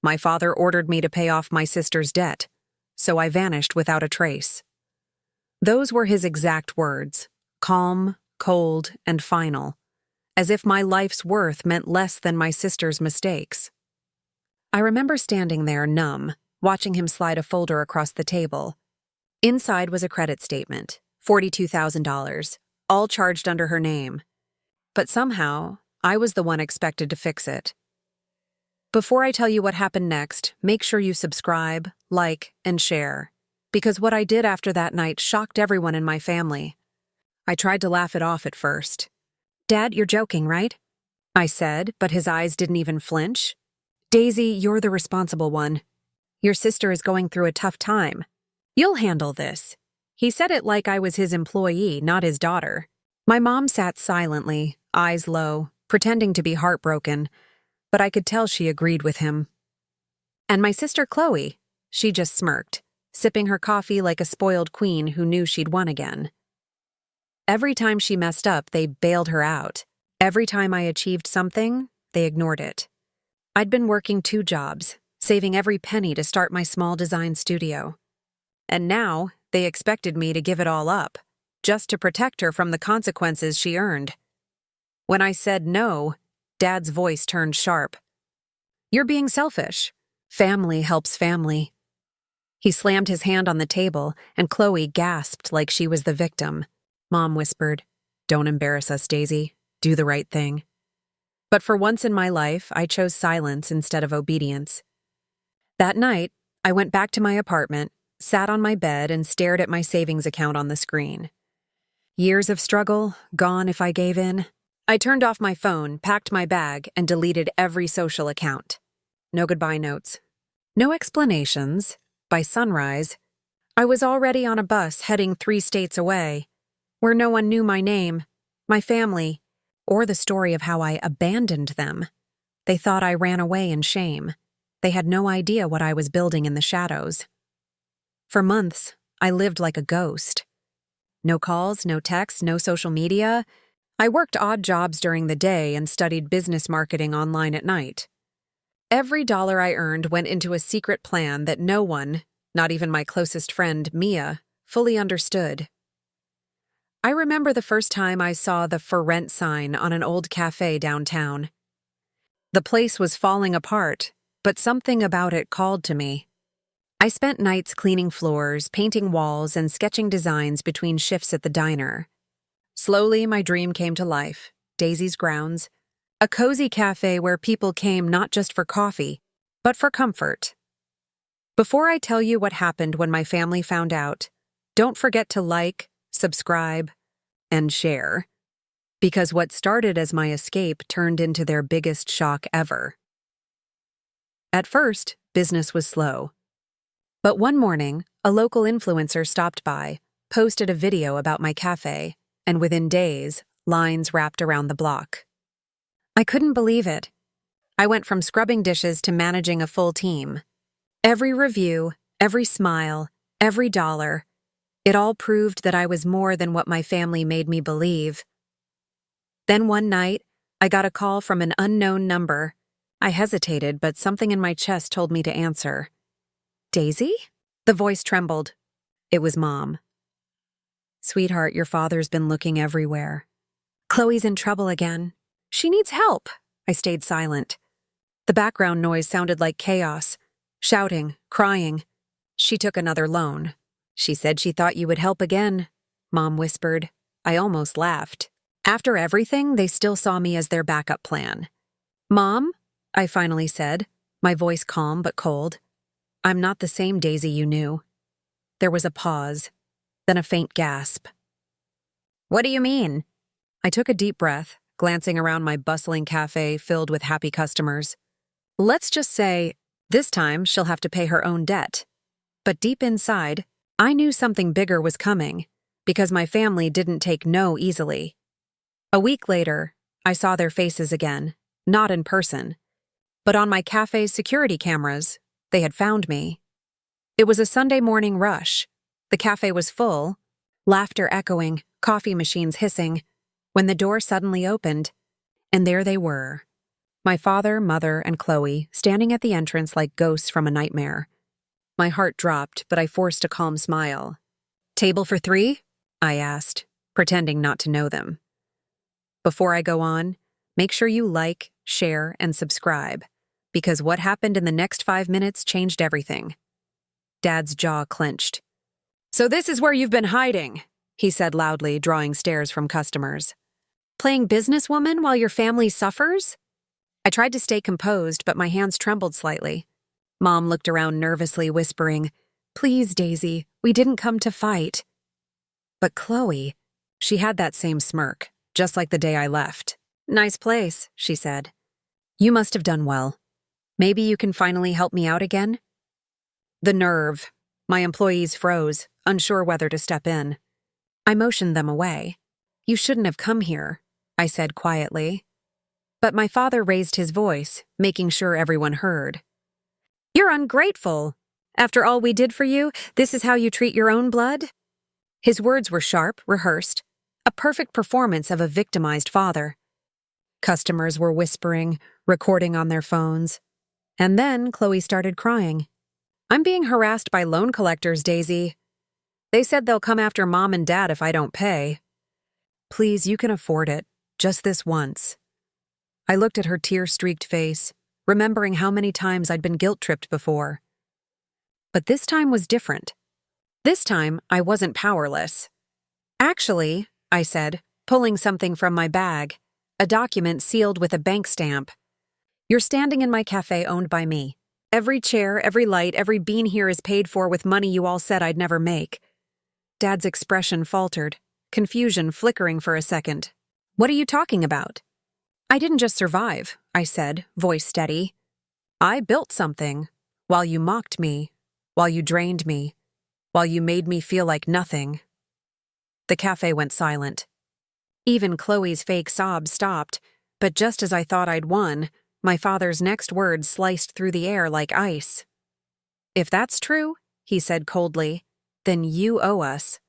My father ordered me to pay off my sister's debt, so I vanished without a trace. Those were his exact words, calm, cold, and final, as if my life's worth meant less than my sister's mistakes. I remember standing there numb, watching him slide a folder across the table. Inside was a credit statement, $42,000, all charged under her name. But somehow, I was the one expected to fix it. Before I tell you what happened next, make sure you subscribe, like, and share, because what I did after that night shocked everyone in my family. I tried to laugh it off at first. "Dad, you're joking, right?" I said, but his eyes didn't even flinch. "Daisy, you're the responsible one. Your sister is going through a tough time. You'll handle this." He said it like I was his employee, not his daughter. My mom sat silently, eyes low, pretending to be heartbroken, but I could tell she agreed with him. And my sister Chloe, she just smirked, sipping her coffee like a spoiled queen who knew she'd won again. Every time she messed up, they bailed her out. Every time I achieved something, they ignored it. I'd been working 2 jobs, saving every penny to start my small design studio. And now, they expected me to give it all up, just to protect her from the consequences she earned. When I said no, Dad's voice turned sharp. "You're being selfish. Family helps family." He slammed his hand on the table, and Chloe gasped like she was the victim. Mom whispered, "Don't embarrass us, Daisy. Do the right thing." But for once in my life, I chose silence instead of obedience. That night, I went back to my apartment, sat on my bed, and stared at my savings account on the screen. Years of struggle, gone if I gave in. I turned off my phone, packed my bag, and deleted every social account. No goodbye notes. No explanations. By sunrise, I was already on a bus heading 3 states away, where no one knew my name, my family, or the story of how I abandoned them. They thought I ran away in shame. They had no idea what I was building in the shadows. For months, I lived like a ghost. No calls, no texts, no social media. I worked odd jobs during the day and studied business marketing online at night. Every dollar I earned went into a secret plan that no one, not even my closest friend, Mia, fully understood. I remember the first time I saw the "For Rent" sign on an old cafe downtown. The place was falling apart, but something about it called to me. I spent nights cleaning floors, painting walls, and sketching designs between shifts at the diner. Slowly, my dream came to life. Daisy's Grounds, a cozy cafe where people came not just for coffee, but for comfort. Before I tell you what happened when my family found out, don't forget to like, subscribe, and share, because what started as my escape turned into their biggest shock ever. At first, business was slow. But one morning, a local influencer stopped by, posted a video about my cafe, and within days, lines wrapped around the block. I couldn't believe it. I went from scrubbing dishes to managing a full team. Every review, every smile, every dollar, it all proved that I was more than what my family made me believe. Then one night, I got a call from an unknown number. I hesitated, but something in my chest told me to answer. "Daisy?" The voice trembled. It was Mom. "Sweetheart, your father's been looking everywhere. Chloe's in trouble again. She needs help." I stayed silent. The background noise sounded like chaos. Shouting, crying. "She took another loan. She said she thought you would help again," Mom whispered. I almost laughed. After everything, they still saw me as their backup plan. "Mom," I finally said, my voice calm but cold. "I'm not the same Daisy you knew." There was a pause, then a faint gasp. "What do you mean?" I took a deep breath, glancing around my bustling cafe filled with happy customers. "Let's just say, this time she'll have to pay her own debt." But deep inside, I knew something bigger was coming, because my family didn't take no easily. A week later, I saw their faces again, not in person, but on my cafe's security cameras. They had found me. It was a Sunday morning rush. The cafe was full, laughter echoing, coffee machines hissing, when the door suddenly opened, and there they were. My father, mother, and Chloe standing at the entrance like ghosts from a nightmare. My heart dropped, but I forced a calm smile. "Table for 3?" I asked, pretending not to know them. Before I go on, make sure you like, share, and subscribe, because what happened in the next 5 minutes changed everything. Dad's jaw clenched. "So this is where you've been hiding," he said loudly, drawing stares from customers. "Playing businesswoman while your family suffers?" I tried to stay composed, but my hands trembled slightly. Mom looked around nervously, whispering, "Please, Daisy, we didn't come to fight." But Chloe, she had that same smirk, just like the day I left. "Nice place," she said. "You must have done well. Maybe you can finally help me out again?" The nerve. My employees froze, unsure whether to step in. I motioned them away. "You shouldn't have come here," I said quietly. But my father raised his voice, making sure everyone heard. "You're ungrateful. After all we did for you, this is how you treat your own blood?" His words were sharp, rehearsed, a perfect performance of a victimized father. Customers were whispering, recording on their phones. And then Chloe started crying. "I'm being harassed by loan collectors, Daisy. They said they'll come after Mom and Dad if I don't pay." "Please, you can afford it. Just this once." I looked at her tear-streaked face, remembering how many times I'd been guilt-tripped before. But this time was different. This time, I wasn't powerless. "Actually," I said, pulling something from my bag, a document sealed with a bank stamp. "You're standing in my cafe owned by me. Every chair, every light, every bean here is paid for with money you all said I'd never make." Dad's expression faltered, confusion flickering for a second. "What are you talking about?" "I didn't just survive," I said, voice steady. "I built something, while you mocked me, while you drained me, while you made me feel like nothing." The cafe went silent. Even Chloe's fake sobs stopped, but just as I thought I'd won, my father's next words sliced through the air like ice. "If that's true," he said coldly, "then you owe us.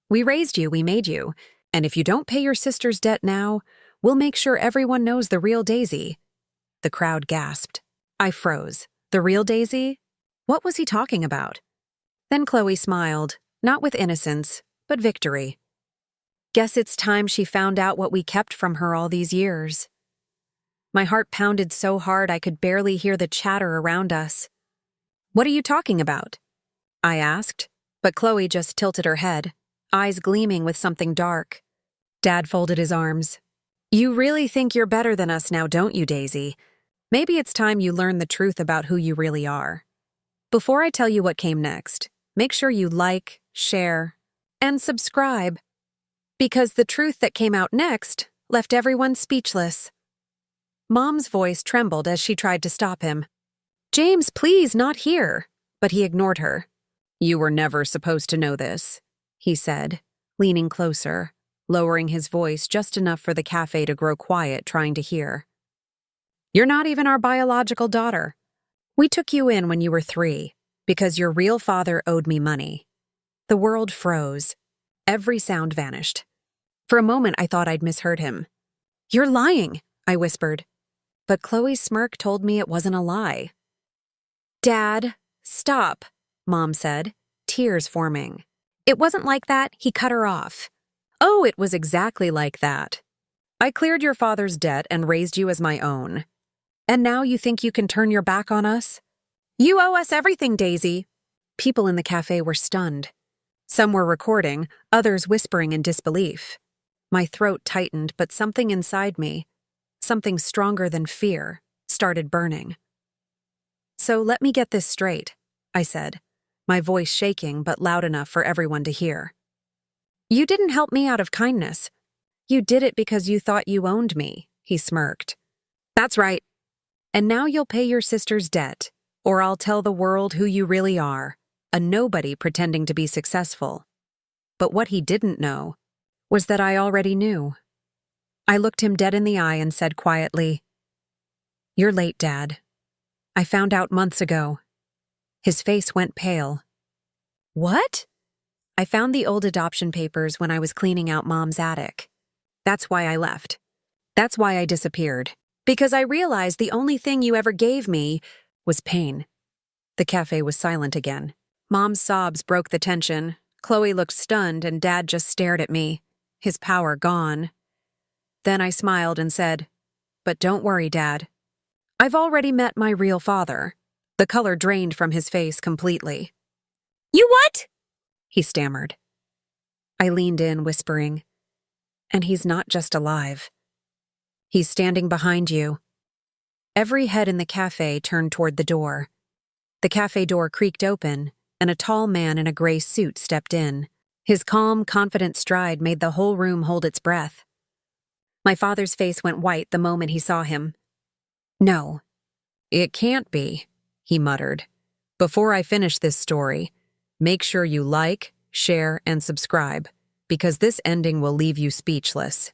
We raised you, we made you, and if you don't pay your sister's debt now, we'll make sure everyone knows the real Daisy." The crowd gasped. I froze. The real Daisy? What was he talking about? Then Chloe smiled, not with innocence, but victory. "Guess it's time she found out what we kept from her all these years." My heart pounded so hard I could barely hear the chatter around us. "What are you talking about?" I asked, but Chloe just tilted her head, eyes gleaming with something dark. Dad folded his arms. "You really think you're better than us now, don't you, Daisy? Maybe it's time you learn the truth about who you really are. Before I tell you what came next, make sure you like, share, and subscribe. Because the truth that came out next left everyone speechless." Mom's voice trembled as she tried to stop him. "James, please, not here." But he ignored her. "You were never supposed to know this," he said, leaning closer, lowering his voice just enough for the cafe to grow quiet, trying to hear. "You're not even our biological daughter. We took you in when you were 3, because your real father owed me money." The world froze. Every sound vanished. For a moment, I thought I'd misheard him. "You're lying," I whispered. But Chloe's smirk told me it wasn't a lie. "Dad, stop," Mom said, tears forming. "It wasn't like that," he cut her off. "Oh, it was exactly like that. I cleared your father's debt and raised you as my own. And now you think you can turn your back on us? You owe us everything, Daisy." People in the cafe were stunned. Some were recording, others whispering in disbelief. My throat tightened, but something inside me, something stronger than fear, started burning. "So let me get this straight," I said, my voice shaking but loud enough for everyone to hear. "You didn't help me out of kindness. You did it because you thought you owned me," he smirked. "That's right. And now you'll pay your sister's debt, or I'll tell the world who you really are, a nobody pretending to be successful." But what he didn't know was that I already knew. I looked him dead in the eye and said quietly, "You're late, Dad. I found out months ago." His face went pale. "What?" "I found the old adoption papers when I was cleaning out Mom's attic. That's why I left. That's why I disappeared. Because I realized the only thing you ever gave me was pain. The cafe was silent again. Mom's sobs broke the tension. Chloe looked stunned and Dad just stared at me, his power gone. Then I smiled and said, "But don't worry, Dad. I've already met my real father." The color drained from his face completely. "You what?" he stammered. I leaned in, whispering, "And he's not just alive. He's standing behind you." Every head in the cafe turned toward the door. The cafe door creaked open, and a tall man in a gray suit stepped in. His calm, confident stride made the whole room hold its breath. My father's face went white the moment he saw him. "No, it can't be," he muttered. "Before I finish this story, make sure you like, share, and subscribe, because this ending will leave you speechless."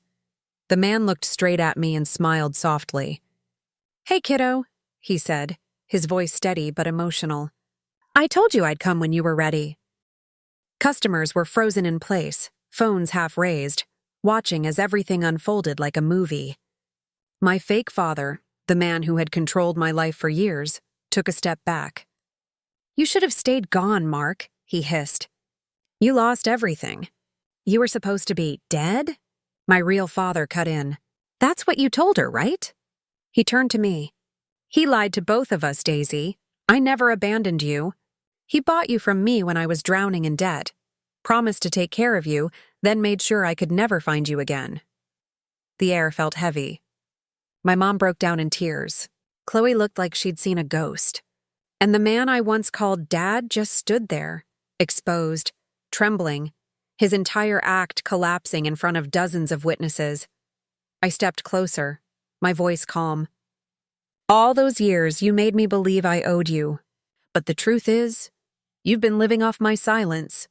The man looked straight at me and smiled softly. "Hey, kiddo," he said, his voice steady but emotional. "I told you I'd come when you were ready." Customers were frozen in place, phones half raised, watching as everything unfolded like a movie. My fake father, the man who had controlled my life for years, took a step back. "You should have stayed gone, Mark," he hissed. "You lost everything. You were supposed to be dead?" My real father cut in. "That's what you told her, right?" He turned to me. "He lied to both of us, Daisy. I never abandoned you. He bought you from me when I was drowning in debt, promised to take care of you, then made sure I could never find you again." The air felt heavy. My mom broke down in tears. Chloe looked like she'd seen a ghost. And the man I once called Dad just stood there, exposed, trembling, his entire act collapsing in front of dozens of witnesses. I stepped closer, my voice calm. "All those years you made me believe I owed you. But the truth is, you've been living off my silence."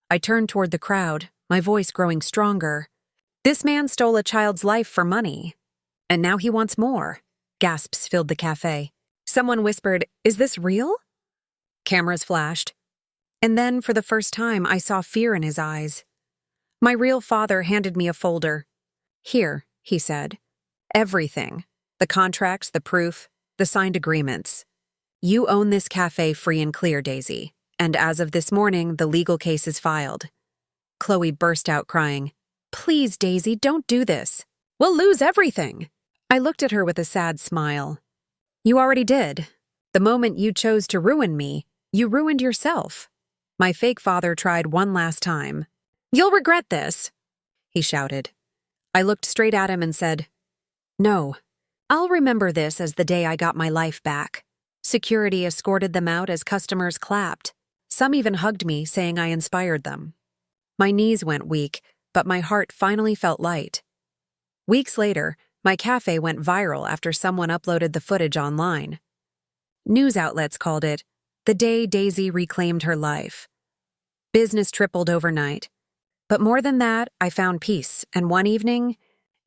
I turned toward the crowd, my voice growing stronger. "This man stole a child's life for money. And now he wants more." Gasps filled the cafe. Someone whispered, "Is this real?" Cameras flashed. And then, for the first time, I saw fear in his eyes. My real father handed me a folder. "Here," he said. "Everything. The contracts, the proof, the signed agreements. You own this cafe free and clear, Daisy. And as of this morning, the legal case is filed." Chloe burst out crying. "Please, Daisy, don't do this. We'll lose everything." I looked at her with a sad smile. "You already did. The moment you chose to ruin me, you ruined yourself." My fake father tried one last time. "You'll regret this," he shouted. I looked straight at him and said, "No, I'll remember this as the day I got my life back." Security escorted them out as customers clapped. Some even hugged me, saying I inspired them. My knees went weak, but my heart finally felt light. Weeks later, my cafe went viral after someone uploaded the footage online. News outlets called it the day Daisy reclaimed her life. Business tripled overnight. But more than that, I found peace, and one evening,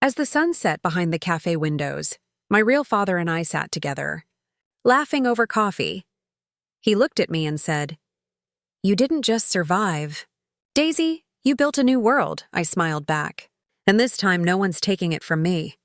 as the sun set behind the cafe windows, my real father and I sat together, laughing over coffee. He looked at me and said, "You didn't just survive. Daisy, you built a new world," I smiled back. "And this time no one's taking it from me."